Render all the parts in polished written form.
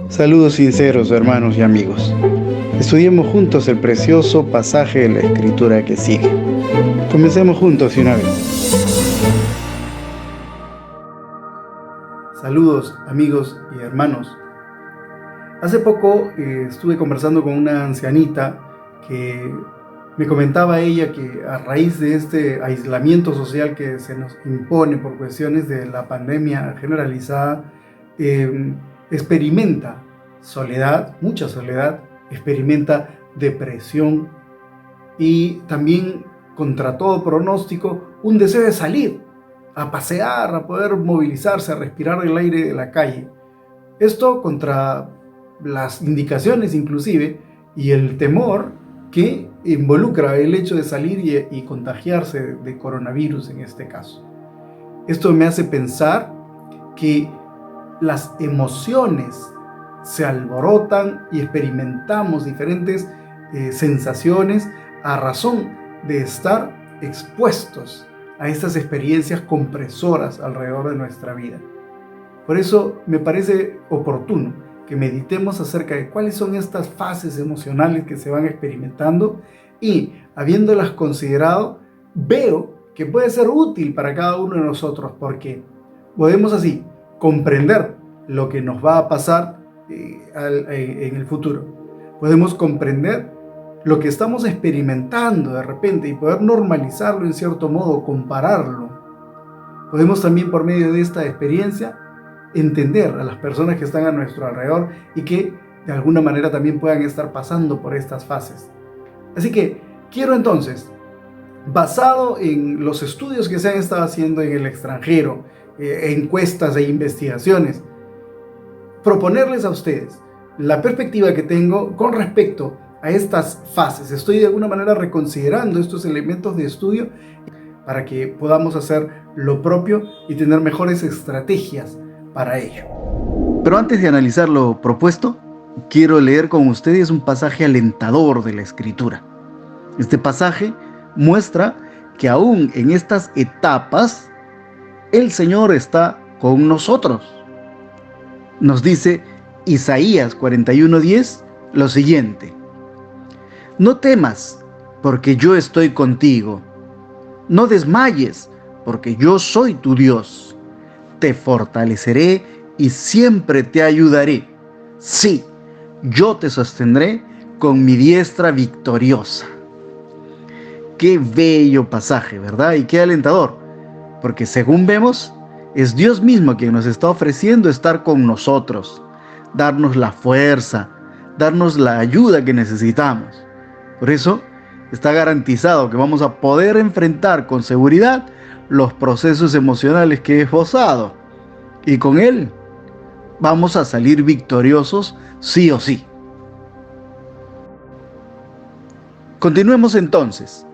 Saludos sinceros, hermanos y amigos. Estudiemos juntos el precioso pasaje de la Escritura que sigue. Comencemos juntos de una vez. Saludos, amigos y hermanos. Hace poco estuve conversando con una ancianita que me comentaba ella que a raíz de este aislamiento social que se nos impone por cuestiones de la pandemia generalizada, experimenta soledad, mucha soledad, experimenta depresión y también, contra todo pronóstico, un deseo de salir, a pasear, a poder movilizarse, a respirar el aire de la calle. Esto contra las indicaciones inclusive y el temor que involucra el hecho de salir y contagiarse de coronavirus en este caso. Esto me hace pensar que las emociones se alborotan y experimentamos diferentes sensaciones a razón de estar expuestos a estas experiencias compresoras alrededor de nuestra vida. Por eso me parece oportuno que meditemos acerca de cuáles son estas fases emocionales que se van experimentando y, habiéndolas considerado, veo que puede ser útil para cada uno de nosotros porque podemos así comprender lo que nos va a pasar en el futuro. Podemos comprender lo que estamos experimentando de repente y poder normalizarlo en cierto modo, compararlo. Podemos también, por medio de esta experiencia, entender a las personas que están a nuestro alrededor y que de alguna manera también puedan estar pasando por estas fases. Así que quiero entonces, basado en los estudios que se han estado haciendo en el extranjero, encuestas e investigaciones, proponerles a ustedes la perspectiva que tengo con respecto a estas fases. Estoy de alguna manera reconsiderando estos elementos de estudio para que podamos hacer lo propio y tener mejores estrategias para ello. Pero antes de analizar lo propuesto, quiero leer con ustedes un pasaje alentador de la Escritura. Este pasaje muestra que aún en estas etapas, el Señor está con nosotros. Nos dice Isaías 41:10 lo siguiente: no temas, porque yo estoy contigo. No desmayes, porque yo soy tu Dios. Te fortaleceré y siempre te ayudaré. Sí, yo te sostendré con mi diestra victoriosa. Qué bello pasaje, ¿verdad? Y qué alentador, porque según vemos, es Dios mismo quien nos está ofreciendo estar con nosotros, darnos la fuerza, darnos la ayuda que necesitamos. Por eso está garantizado que vamos a poder enfrentar con seguridad los procesos emocionales que he esbozado, y con Él vamos a salir victoriosos sí o sí. Continuemos entonces,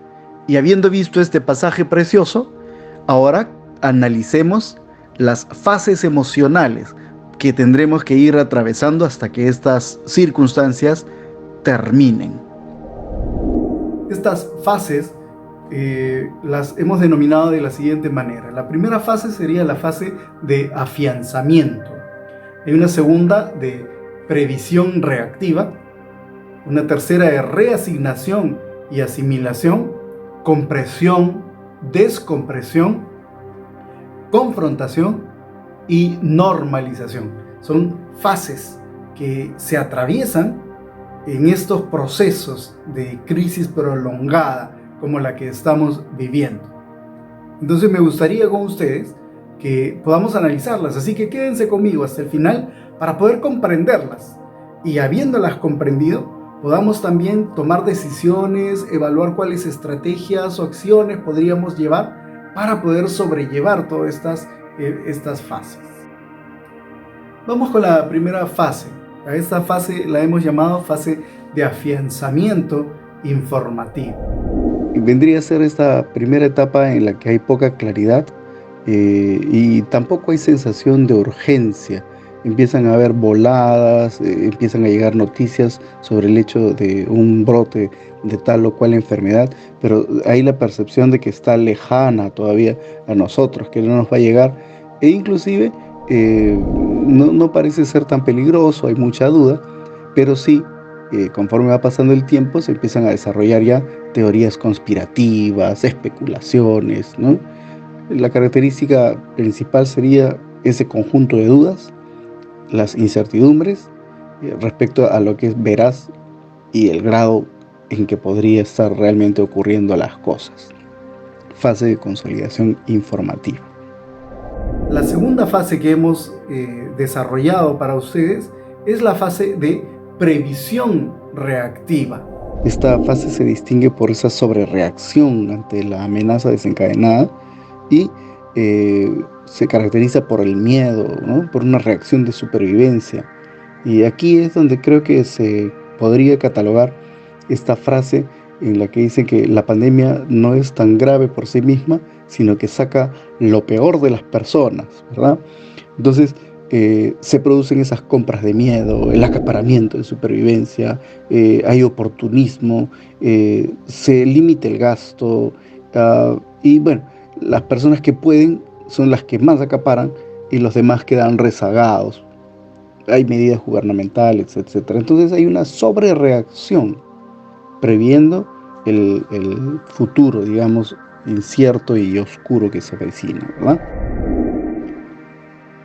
y habiendo visto este pasaje precioso, ahora analicemos las fases emocionales que tendremos que ir atravesando hasta que estas circunstancias terminen. Estas fases las hemos denominado de la siguiente manera. La primera fase sería la fase de afianzamiento. Hay una segunda de previsión reactiva, una tercera de reasignación y asimilación, compresión, descompresión, confrontación y normalización. Son fases que se atraviesan en estos procesos de crisis prolongada como la que estamos viviendo. Entonces me gustaría con ustedes que podamos analizarlas, así que quédense conmigo hasta el final para poder comprenderlas y, habiéndolas comprendido, podamos también tomar decisiones, evaluar cuáles estrategias o acciones podríamos llevar para poder sobrellevar todas estas fases. Vamos con la primera fase. A esta fase la hemos llamado fase de afianzamiento informativo. Vendría a ser esta primera etapa en la que hay poca claridad y tampoco hay sensación de urgencia. Empiezan a haber voladas, empiezan a llegar noticias sobre el hecho de un brote de tal o cual enfermedad, pero hay la percepción de que está lejana todavía a nosotros, que no nos va a llegar, e inclusive no parece ser tan peligroso, hay mucha duda, pero sí, conforme va pasando el tiempo, se empiezan a desarrollar ya teorías conspirativas, especulaciones, ¿no? La característica principal sería ese conjunto de dudas, las incertidumbres respecto a lo que es veraz y el grado en que podría estar realmente ocurriendo las cosas. Fase de consolidación informativa. La segunda fase que hemos desarrollado para ustedes es la fase de previsión reactiva. Esta fase se distingue por esa sobrereacción ante la amenaza desencadenada y se caracteriza por el miedo, ¿no? Por una reacción de supervivencia. Y aquí es donde creo que se podría catalogar esta frase en la que dice que la pandemia no es tan grave por sí misma, sino que saca lo peor de las personas, ¿verdad? Entonces, se producen esas compras de miedo, el acaparamiento de supervivencia, hay oportunismo, se limita el gasto, y bueno, las personas que pueden son las que más acaparan y los demás quedan rezagados. Hay medidas gubernamentales, etcétera. Entonces hay una sobrereacción previendo el futuro, digamos, incierto y oscuro que se avecina, ¿verdad?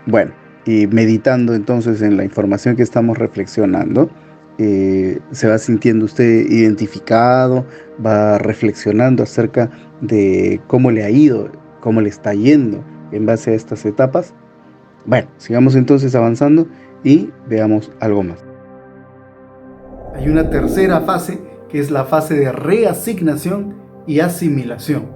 Bueno, y meditando entonces en la información que estamos reflexionando, se va sintiendo usted identificado, va reflexionando acerca de cómo le ha ido, cómo le está yendo en base a estas etapas. Bueno, sigamos entonces avanzando y veamos algo más. Hay una tercera fase que es la fase de reasignación y asimilación.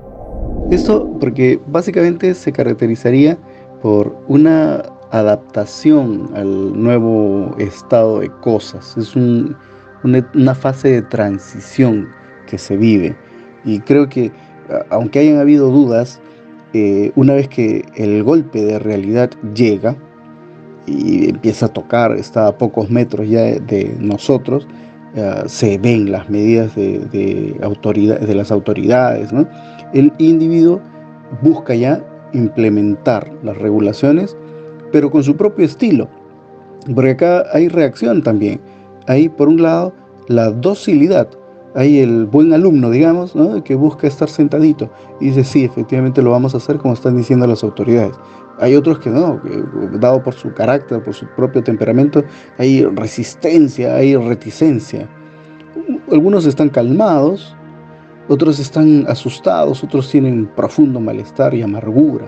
Esto porque básicamente se caracterizaría por una adaptación al nuevo estado de cosas. Es una fase de transición que se vive. Y creo que, aunque hayan habido dudas, una vez que el golpe de realidad llega y empieza a tocar, está a pocos metros ya de nosotros, se ven las medidas de las autoridades, ¿no? El individuo busca ya implementar las regulaciones, pero con su propio estilo, porque acá hay reacción también. Hay, por un lado, la docilidad. Hay el buen alumno, digamos, ¿no? Que busca estar sentadito y dice, sí, efectivamente lo vamos a hacer como están diciendo las autoridades. Hay otros que no, que, dado por su carácter, por su propio temperamento, hay resistencia, hay reticencia. Algunos están calmados, otros están asustados, otros tienen profundo malestar y amargura.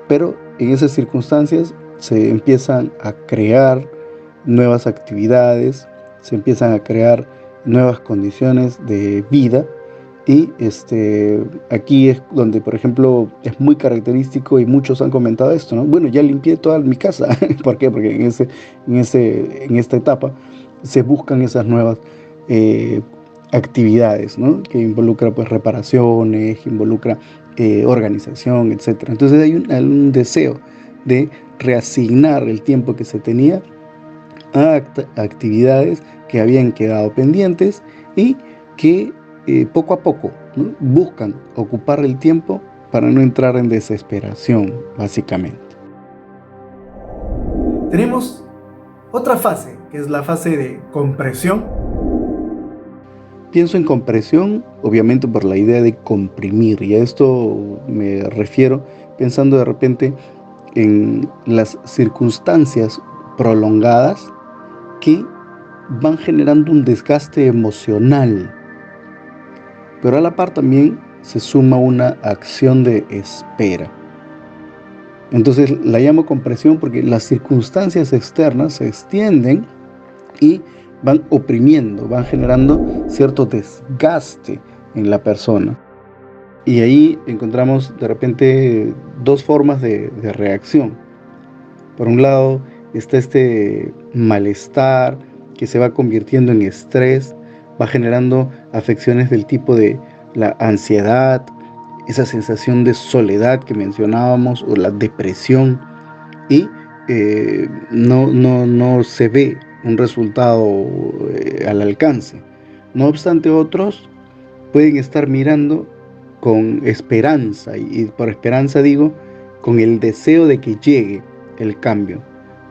Pero en esas circunstancias se empiezan a crear nuevas actividades, se empiezan a crear nuevas condiciones de vida y aquí es donde, por ejemplo, es muy característico y muchos han comentado esto, ¿no? Bueno, ya limpié toda mi casa. ¿Por qué? Porque en esta etapa se buscan esas nuevas actividades, ¿no? Que involucra pues reparaciones, que involucra organización, etcétera. Entonces hay un deseo de reasignar el tiempo que se tenía a actividades que habían quedado pendientes y que poco a poco, ¿no? Buscan ocupar el tiempo para no entrar en desesperación, básicamente. Tenemos otra fase, que es la fase de compresión. Pienso en compresión, obviamente por la idea de comprimir, y a esto me refiero pensando de repente en las circunstancias prolongadas que van generando un desgaste emocional, pero a la par también se suma una acción de espera. Entonces la llamo compresión porque las circunstancias externas se extienden y van oprimiendo, van generando cierto desgaste en la persona. Y ahí encontramos de repente dos formas de reacción. Por un lado está este malestar que se va convirtiendo en estrés, va generando afecciones del tipo de la ansiedad, esa sensación de soledad que mencionábamos, o la depresión, y no se ve un resultado al alcance. No obstante, otros pueden estar mirando con esperanza, y por esperanza digo, con el deseo de que llegue el cambio,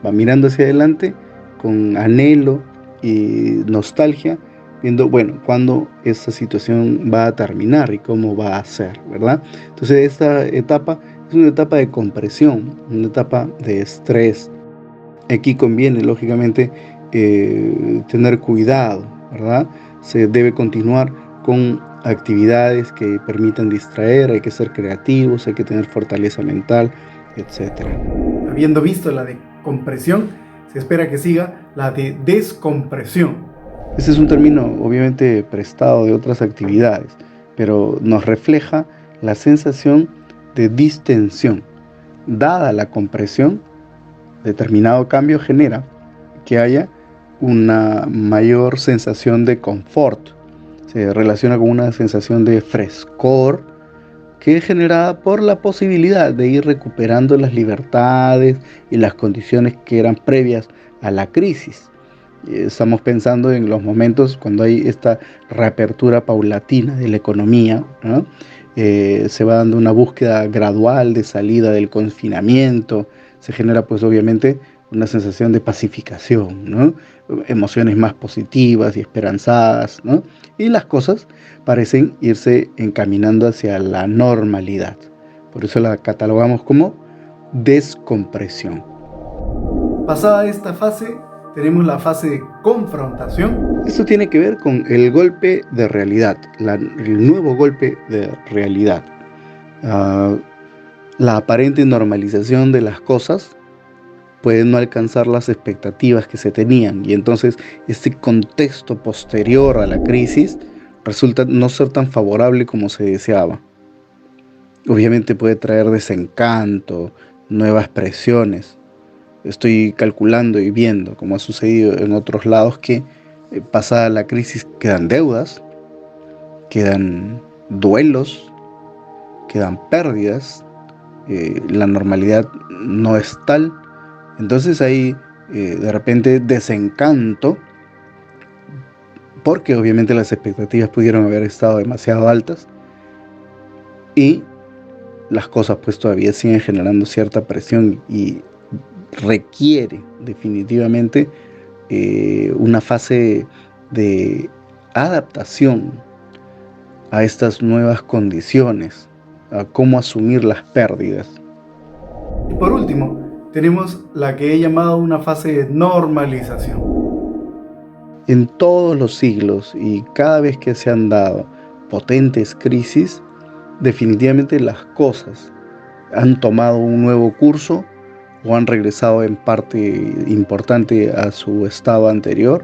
va mirando hacia adelante con anhelo y nostalgia, viendo, bueno, cuándo esta situación va a terminar y cómo va a ser, ¿verdad? Entonces esta etapa es una etapa de compresión, una etapa de estrés. Aquí conviene, lógicamente, tener cuidado, ¿verdad? Se debe continuar con actividades que permitan distraer, hay que ser creativos, hay que tener fortaleza mental, etcétera. Habiendo visto la de compresión, se espera que siga la de descompresión. Este es un término obviamente prestado de otras actividades, pero nos refleja la sensación de distensión. Dada la compresión, determinado cambio genera que haya una mayor sensación de confort. Se relaciona con una sensación de frescor que es generada por la posibilidad de ir recuperando las libertades y las condiciones que eran previas a la crisis. Estamos pensando en los momentos cuando hay esta reapertura paulatina de la economía, ¿no? Se va dando una búsqueda gradual de salida del confinamiento, se genera pues obviamente una sensación de pacificación, ¿no? Emociones más positivas y esperanzadas, ¿no? Y las cosas parecen irse encaminando hacia la normalidad. Por eso la catalogamos como descompresión. Pasada esta fase, tenemos la fase de confrontación. Esto tiene que ver con el golpe de realidad, el nuevo golpe de realidad. La aparente normalización de las cosas puede no alcanzar las expectativas que se tenían, y entonces este contexto posterior a la crisis resulta no ser tan favorable como se deseaba. Obviamente puede traer desencanto, nuevas presiones. Estoy calculando y viendo, como ha sucedido en otros lados, que pasada la crisis quedan deudas, quedan duelos, quedan pérdidas, la normalidad no es tal. Entonces hay de repente desencanto, porque obviamente las expectativas pudieron haber estado demasiado altas y las cosas pues todavía siguen generando cierta presión y requiere definitivamente una fase de adaptación a estas nuevas condiciones, a cómo asumir las pérdidas. Y por último, tenemos la que he llamado una fase de normalización. En todos los siglos y cada vez que se han dado potentes crisis, definitivamente las cosas han tomado un nuevo curso o han regresado en parte importante a su estado anterior.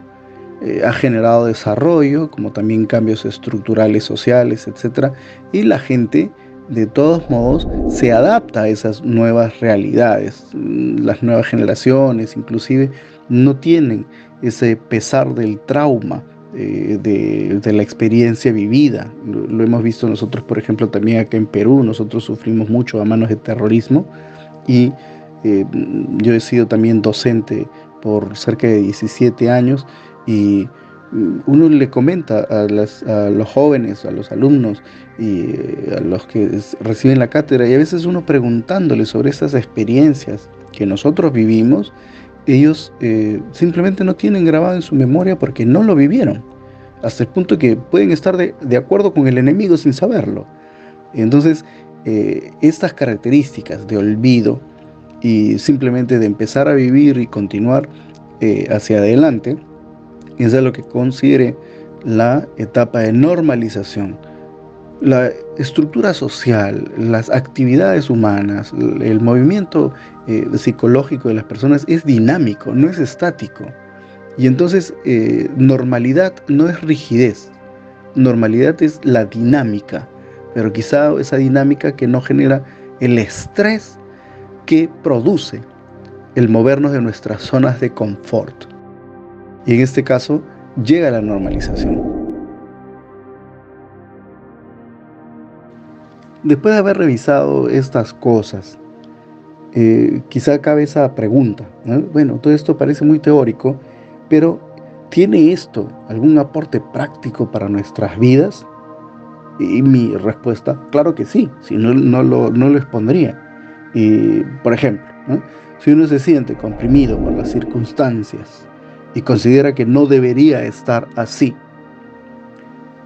Ha generado desarrollo, como también cambios estructurales, sociales, etc. Y la gente, de todos modos, se adapta a esas nuevas realidades. Las nuevas generaciones, inclusive, no tienen ese pesar del trauma de la experiencia vivida. Lo hemos visto nosotros, por ejemplo, también acá en Perú. Nosotros sufrimos mucho a manos de terrorismo y yo he sido también docente por cerca de 17 años y uno le comenta a los jóvenes, a los alumnos y a los que reciben la cátedra, y a veces uno preguntándoles sobre esas experiencias que nosotros vivimos, ellos simplemente no tienen grabado en su memoria porque no lo vivieron, hasta el punto que pueden estar de acuerdo con el enemigo sin saberlo. Entonces, estas características de olvido y simplemente de empezar a vivir y continuar hacia adelante, es a lo que considere la etapa de normalización. La estructura social, las actividades humanas, el movimiento psicológico de las personas es dinámico, no es estático. Y entonces normalidad no es rigidez, normalidad es la dinámica, pero quizá esa dinámica que no genera el estrés que produce el movernos de nuestras zonas de confort. Y en este caso llega la normalización. Después de haber revisado estas cosas, quizá cabe esa pregunta, ¿no? Bueno, todo esto parece muy teórico, pero ¿tiene esto algún aporte práctico para nuestras vidas? Y mi respuesta, claro que sí, si no lo expondría. Y, por ejemplo, ¿no? Si uno se siente comprimido por las circunstancias y considera que no debería estar así,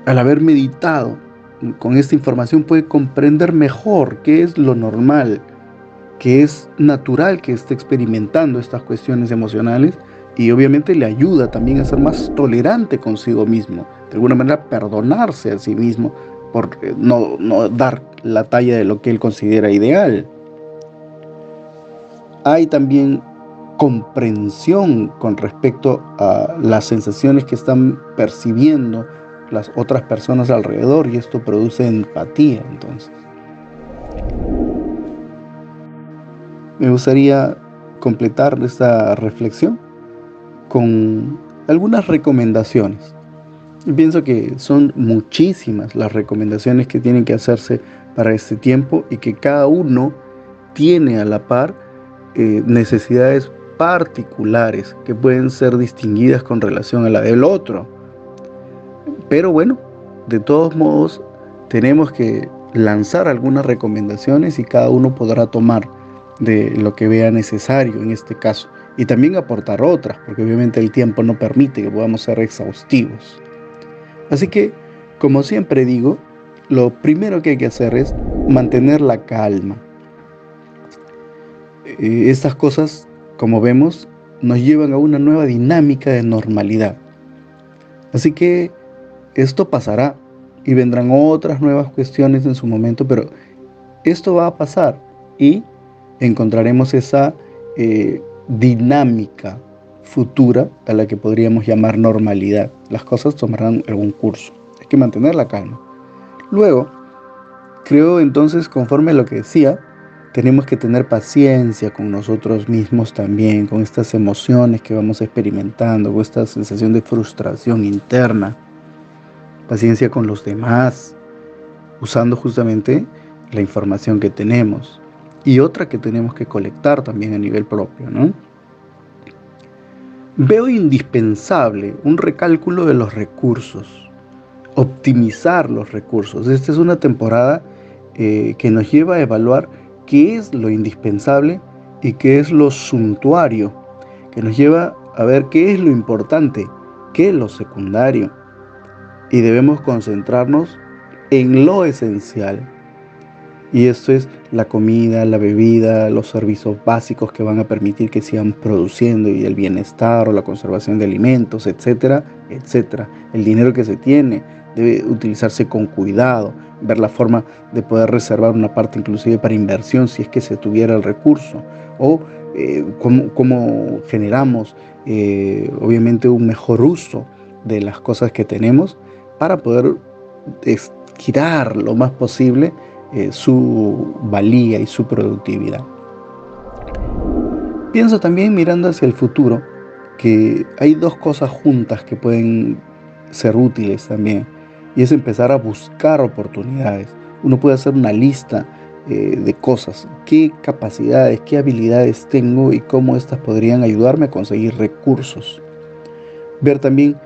al haber meditado con esta información puede comprender mejor qué es lo normal, que es natural que esté experimentando estas cuestiones emocionales, y obviamente le ayuda también a ser más tolerante consigo mismo, de alguna manera perdonarse a sí mismo por no dar la talla de lo que él considera ideal. Hay también comprensión con respecto a las sensaciones que están percibiendo las otras personas alrededor, y esto produce empatía. Entonces, me gustaría completar esta reflexión con algunas recomendaciones. Y pienso que son muchísimas las recomendaciones que tienen que hacerse para este tiempo, y que cada uno tiene a la par necesidades particulares que pueden ser distinguidas con relación a la del otro. Pero bueno, de todos modos, tenemos que lanzar algunas recomendaciones y cada uno podrá tomar de lo que vea necesario en este caso, y también aportar otras, porque obviamente el tiempo no permite que podamos ser exhaustivos. Así que, como siempre digo, lo primero que hay que hacer es mantener la calma. Estas cosas, como vemos, nos llevan a una nueva dinámica de normalidad. Así que esto pasará y vendrán otras nuevas cuestiones en su momento, pero esto va a pasar y encontraremos esa dinámica futura a la que podríamos llamar normalidad. Las cosas tomarán algún curso. Hay que mantener la calma. Luego, creo entonces, conforme a lo que decía, tenemos que tener paciencia con nosotros mismos también, con estas emociones que vamos experimentando, con esta sensación de frustración interna. Paciencia con los demás, usando justamente la información que tenemos, y otra que tenemos que colectar también a nivel propio, ¿no? Veo indispensable un recálculo de los recursos, optimizar los recursos. Esta es una temporada que nos lleva a evaluar qué es lo indispensable y qué es lo suntuario, que nos lleva a ver qué es lo importante, qué es lo secundario, y debemos concentrarnos en lo esencial. Y esto es la comida, la bebida, los servicios básicos que van a permitir que sigan produciendo, y el bienestar o la conservación de alimentos, etcétera, etcétera. El dinero que se tiene debe utilizarse con cuidado, ver la forma de poder reservar una parte inclusive para inversión si es que se tuviera el recurso, o cómo generamos obviamente un mejor uso de las cosas que tenemos para poder estirar lo más posible su valía y su productividad. Pienso también, mirando hacia el futuro, que hay dos cosas juntas que pueden ser útiles también, y es empezar a buscar oportunidades. Uno puede hacer una lista de cosas, qué capacidades, qué habilidades tengo y cómo estas podrían ayudarme a conseguir recursos. Ver también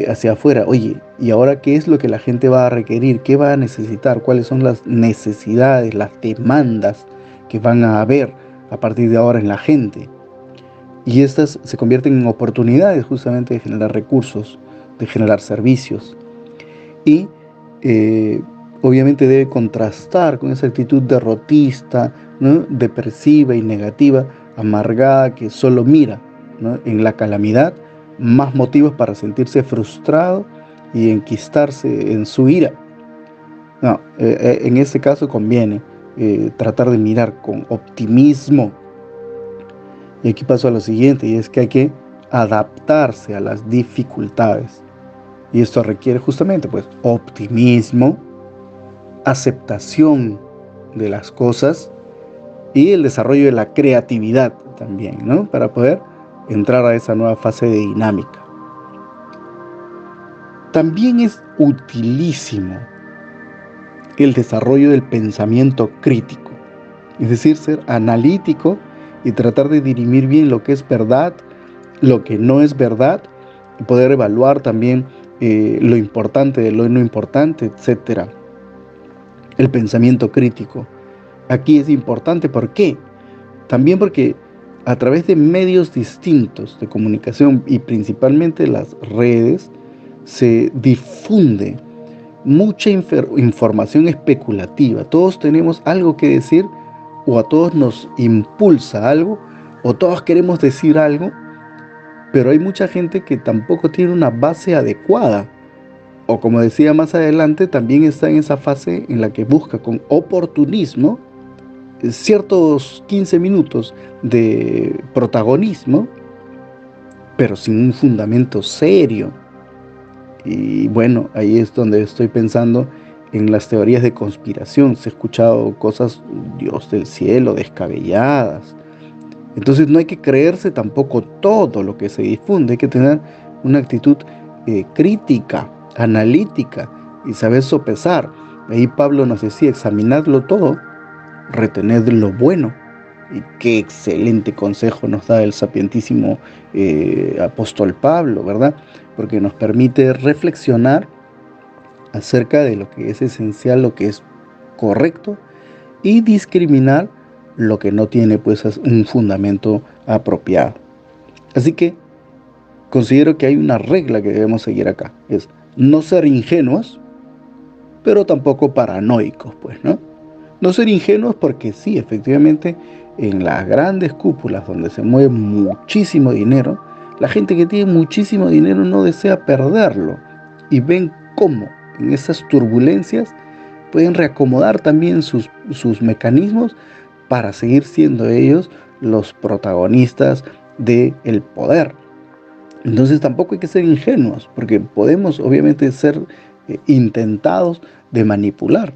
hacia afuera, oye, ¿y ahora qué es lo que la gente va a requerir? ¿Qué va a necesitar? ¿Cuáles son las necesidades, las demandas que van a haber a partir de ahora en la gente? Y estas se convierten en oportunidades justamente de generar recursos, de generar servicios. Y obviamente debe contrastar con esa actitud derrotista, ¿no?, depresiva y negativa, amargada, que solo mira, ¿no?, en la calamidad más motivos para sentirse frustrado y enquistarse en su ira. No, en este caso conviene tratar de mirar con optimismo. Y aquí paso a lo siguiente, y es que hay que adaptarse a las dificultades. Y esto requiere justamente, pues, optimismo, aceptación de las cosas y el desarrollo de la creatividad también, ¿no?, para poder entrar a esa nueva fase de dinámica. También es utilísimo el desarrollo del pensamiento crítico, es decir, ser analítico y tratar de dirimir bien lo que es verdad, lo que no es verdad, y poder evaluar también lo importante de lo no importante, etcétera. El pensamiento crítico aquí es importante. ¿Por qué? También porque a través de medios distintos de comunicación y principalmente las redes, se difunde mucha información especulativa. Todos tenemos algo que decir, o a todos nos impulsa algo, o todos queremos decir algo, pero hay mucha gente que tampoco tiene una base adecuada, o como decía más adelante, también está en esa fase en la que busca con oportunismo ciertos 15 minutos de protagonismo, pero sin un fundamento serio. Y bueno, ahí es donde estoy pensando en las teorías de conspiración. Se ha escuchado cosas, Dios del cielo, descabelladas. Entonces no hay que creerse tampoco todo lo que se difunde. Hay que tener una actitud crítica, analítica y saber sopesar. Ahí Pablo nos decía, examinadlo todo, retened lo bueno. Y qué excelente consejo nos da el sapientísimo apóstol Pablo, ¿verdad? Porque nos permite reflexionar acerca de lo que es esencial, lo que es correcto, y discriminar lo que no tiene pues un fundamento apropiado. Así que considero que hay una regla que debemos seguir acá, es no ser ingenuos, pero tampoco paranoicos, pues, ¿no? No ser ingenuos porque sí, efectivamente, en las grandes cúpulas donde se mueve muchísimo dinero, la gente que tiene muchísimo dinero no desea perderlo y ven cómo en esas turbulencias pueden reacomodar también sus mecanismos para seguir siendo ellos los protagonistas del poder. Entonces tampoco hay que ser ingenuos, porque podemos obviamente ser intentados de manipular.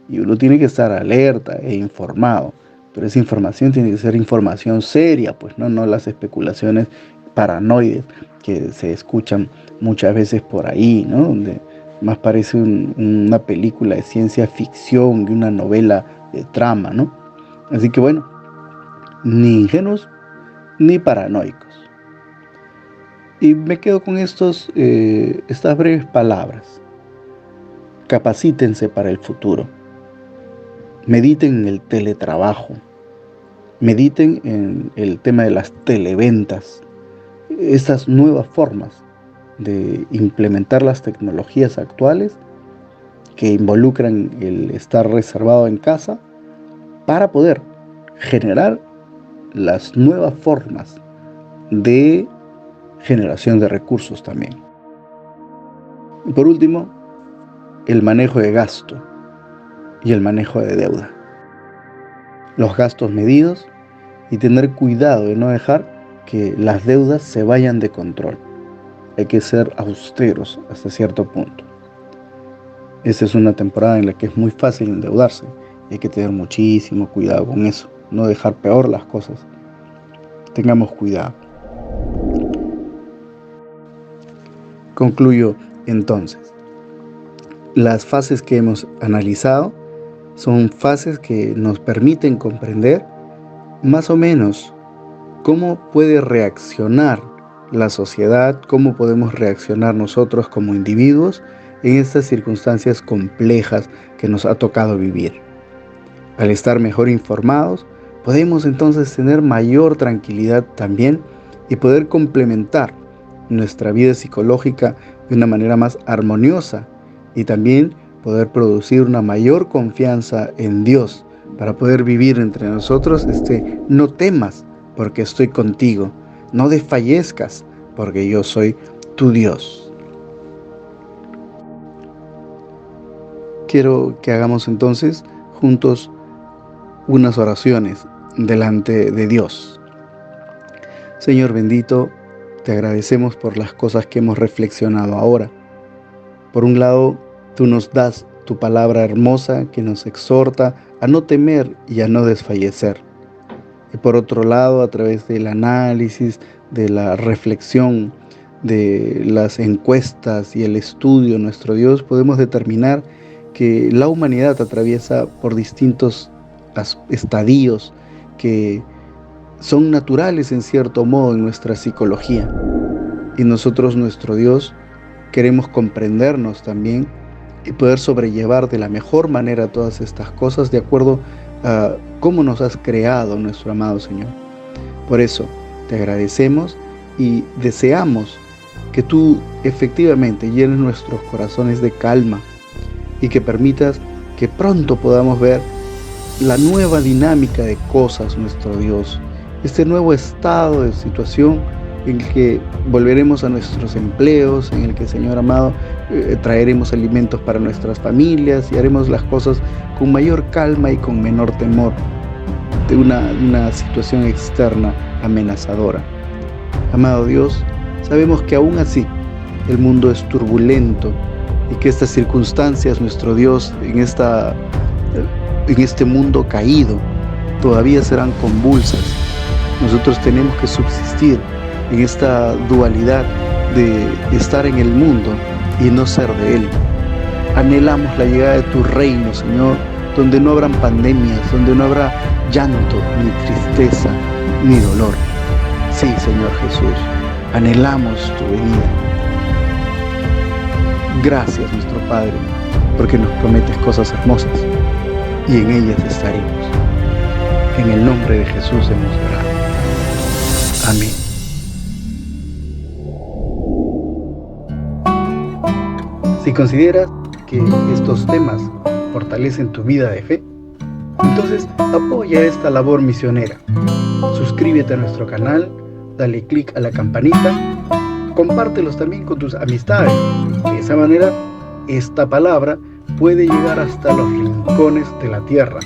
Y uno tiene que estar alerta e informado, pero esa información tiene que ser información seria, pues no las especulaciones paranoides que se escuchan muchas veces por ahí, ¿no? Donde más parece una película de ciencia ficción que una novela de trama, ¿no? Así que bueno, ni ingenuos ni paranoicos. Y me quedo con estas breves palabras. Capacítense para el futuro. Mediten en el teletrabajo, mediten en el tema de las televentas, esas nuevas formas de implementar las tecnologías actuales que involucran el estar reservado en casa para poder generar las nuevas formas de generación de recursos también. Y por último, el manejo de gasto y el manejo de deuda. Los gastos medidos y tener cuidado de no dejar que las deudas se vayan de control. Hay que ser austeros hasta cierto punto. Esta es una temporada en la que es muy fácil endeudarse. Hay que tener muchísimo cuidado con eso. No dejar peor las cosas. Tengamos cuidado. Concluyo entonces. Las fases que hemos analizado son fases que nos permiten comprender más o menos cómo puede reaccionar la sociedad, cómo podemos reaccionar nosotros como individuos en estas circunstancias complejas que nos ha tocado vivir. Al estar mejor informados, podemos entonces tener mayor tranquilidad también y poder complementar nuestra vida psicológica de una manera más armoniosa y también poder producir una mayor confianza en Dios para poder vivir entre nosotros no temas porque estoy contigo, no desfallezcas porque yo soy tu Dios. Quiero que hagamos entonces juntos unas oraciones delante de Dios. Señor bendito, te agradecemos por las cosas que hemos reflexionado ahora. Por un lado, tú nos das tu palabra hermosa que nos exhorta a no temer y a no desfallecer. Y por otro lado, a través del análisis, de la reflexión, de las encuestas y el estudio de nuestro Dios, podemos determinar que la humanidad atraviesa por distintos estadios que son naturales en cierto modo en nuestra psicología. Y nosotros, nuestro Dios, queremos comprendernos también y poder sobrellevar de la mejor manera todas estas cosas de acuerdo a cómo nos has creado, nuestro amado Señor. Por eso te agradecemos y deseamos que tú efectivamente llenes nuestros corazones de calma y que permitas que pronto podamos ver la nueva dinámica de cosas, nuestro Dios, este nuevo estado de situación en el que volveremos a nuestros empleos, en el que, Señor amado, traeremos alimentos para nuestras familias y haremos las cosas con mayor calma y con menor temor de una situación externa amenazadora. Amado Dios, sabemos que aún así el mundo es turbulento y que estas circunstancias, nuestro Dios, en este mundo caído, todavía serán convulsas. Nosotros tenemos que subsistir en esta dualidad de estar en el mundo y no ser de él. Anhelamos la llegada de tu reino, Señor, donde no habrán pandemias, donde no habrá llanto, ni tristeza, ni dolor. Sí, Señor Jesús, anhelamos tu venida. Gracias, nuestro Padre, porque nos prometes cosas hermosas y en ellas estaremos. En el nombre de Jesús hemos orado. Amén. Si consideras que estos temas fortalecen tu vida de fe, entonces apoya esta labor misionera. Suscríbete a nuestro canal, dale clic a la campanita, compártelos también con tus amistades. De esa manera, esta palabra puede llegar hasta los rincones de la tierra.